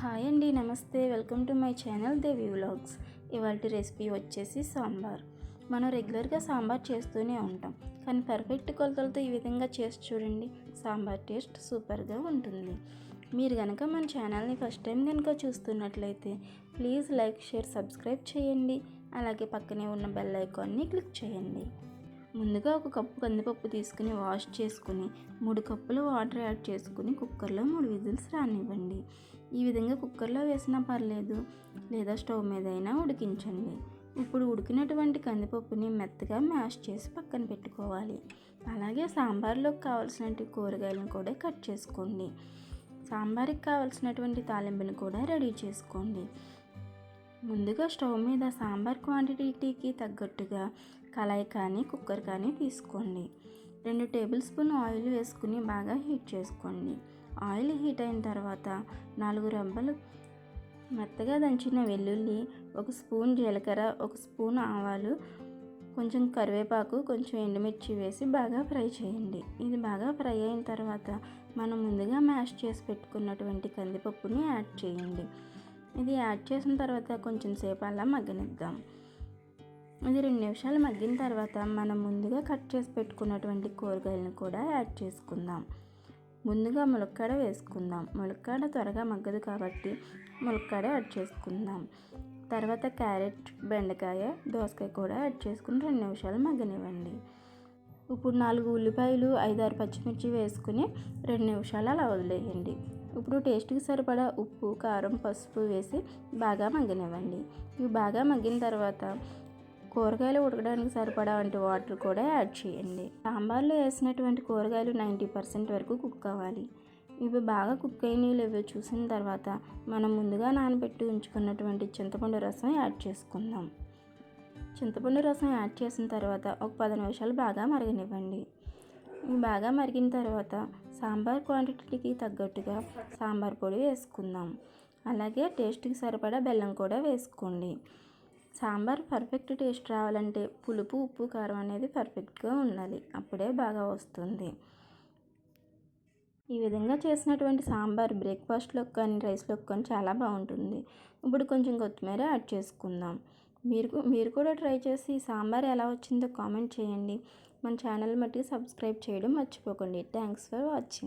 Hi అండి, నమస్తే. Welcome to my channel Devi vlogs. ఇవాళ రెసిపీ వచ్చేసి సాంబార్. మనం రెగ్యులర్గా సాంబార్ చేస్తూనే ఉంటాం, కానీ పర్ఫెక్ట్ కొలతలతో ఈ విధంగా చేసి చూడండి. సాంబార్ టేస్ట్ సూపర్గా ఉంటుంది. మీరు కనుక మన ఛానల్ని ఫస్ట్ టైం కనుక చూస్తున్నట్లయితే ప్లీజ్ లైక్, షేర్, సబ్స్క్రైబ్ చేయండి. అలాగే పక్కనే ఉన్న బెల్ ఐకాన్ని క్లిక్ చేయండి. ముందుగా ఒక కప్పు కందిపప్పు తీసుకుని వాష్ చేసుకుని 3 కప్పులు వాటర్ యాడ్ చేసుకుని కుక్కర్లో 3 విజిల్స్ రానివ్వండి. ఈ విధంగా కుక్కర్లో వేసినా పర్లేదు, లేదా స్టవ్ మీద అయినా ఉడికించండి. ఇప్పుడు ఉడికినటువంటి కందిపప్పుని మెత్తగా మ్యాష్ చేసి పక్కన పెట్టుకోవాలి. అలాగే సాంబార్లోకి కావాల్సినటువంటి కూరగాయలను కూడా కట్ చేసుకోండి. సాంబార్కి కావాల్సినటువంటి తాలింపుని కూడా రెడీ చేసుకోండి. ముందుగా స్టవ్ మీద సాంబార్ క్వాంటిటీకి తగ్గట్టుగా కళాయి కానీ కుక్కర్ కానీ తీసుకోండి. 2 టేబుల్ స్పూన్ ఆయిల్ వేసుకుని బాగా హీట్ చేసుకోండి. ఆయిల్ హీట్ అయిన తర్వాత 4 రెబ్బలు మెత్తగా దంచిన వెల్లుల్లి, 1 స్పూన్ జీలకర్ర, 1 స్పూన్ ఆవాలు, కొంచెం కరివేపాకు, కొంచెం ఎండుమిర్చి వేసి బాగా ఫ్రై చేయండి. ఇది బాగా ఫ్రై అయిన తర్వాత మనం ముందుగా మ్యాష్ చేసి పెట్టుకున్నటువంటి కందిపప్పుని యాడ్ చేయండి. ఇది యాడ్ చేసిన తర్వాత కొంచెం సేపు అలా మగ్గనిద్దాం. ఇది 2 నిమిషాలు మగ్గిన తర్వాత మనం ముందుగా కట్ చేసి పెట్టుకున్నటువంటి కూరగాయలను కూడా యాడ్ చేసుకుందాం. ముందుగా ములక్కాడ వేసుకుందాం. ములక్కాడ త్వరగా మగ్గదు కాబట్టి ములక్కాడ యాడ్ చేసుకుందాం. తర్వాత క్యారెట్, బెండకాయ, దోసకాయ కూడా యాడ్ చేసుకుని 2 నిమిషాలు మగ్గనివ్వండి. ఇప్పుడు 4 ఉల్లిపాయలు, 5-6 పచ్చిమిర్చి వేసుకుని 2 నిమిషాలు అలా వదిలేయండి. ఇప్పుడు టేస్ట్కి సరిపడా ఉప్పు, కారం, పసుపు వేసి బాగా మగ్గనివ్వండి. ఇవి బాగా మగ్గిన తర్వాత కూరగాయలు ఉడకడానికి సరిపడా వాటర్ కూడా యాడ్ చేయండి. సాంబార్లో వేసినటువంటి కూరగాయలు 90% వరకు కుక్ అవ్వాలి. ఇవి బాగా కుక్ అయినవి లేవో చూసిన తర్వాత మనం ముందుగా నానబెట్టి ఉంచుకున్నటువంటి చింతపండు రసం యాడ్ చేసుకుందాం. చింతపండు రసం యాడ్ చేసిన తర్వాత ఒక 10 నిమిషాలు బాగా మరగనివ్వండి. ఇవి బాగా మరిగిన తర్వాత సాంబార్ క్వాంటిటీకి తగ్గట్టుగా సాంబార్ పొడి వేసుకుందాం. అలాగే టేస్ట్కి సరిపడా బెల్లం కూడా వేసుకోండి. సాంబార్ పర్ఫెక్ట్ టేస్ట్ రావాలంటే పులుపు, ఉప్పు, కారం అనేది పర్ఫెక్ట్గా ఉండాలి. అప్పుడే బాగా వస్తుంది. ఈ విధంగా చేసినటువంటి సాంబార్ బ్రేక్ఫాస్ట్లోకి కానీ రైస్లోకి కానీ చాలా బాగుంటుంది. ఇప్పుడు కొంచెం కొత్తిమీర యాడ్ చేసుకుందాం. మీరు కూడా ట్రై చేసి సాంబార్ ఎలా వచ్చిందో కామెంట్ చేయండి. మన ఛానల్ మట్టి సబ్స్క్రైబ్ చేయడం మర్చిపోకండి. Thanks for watching.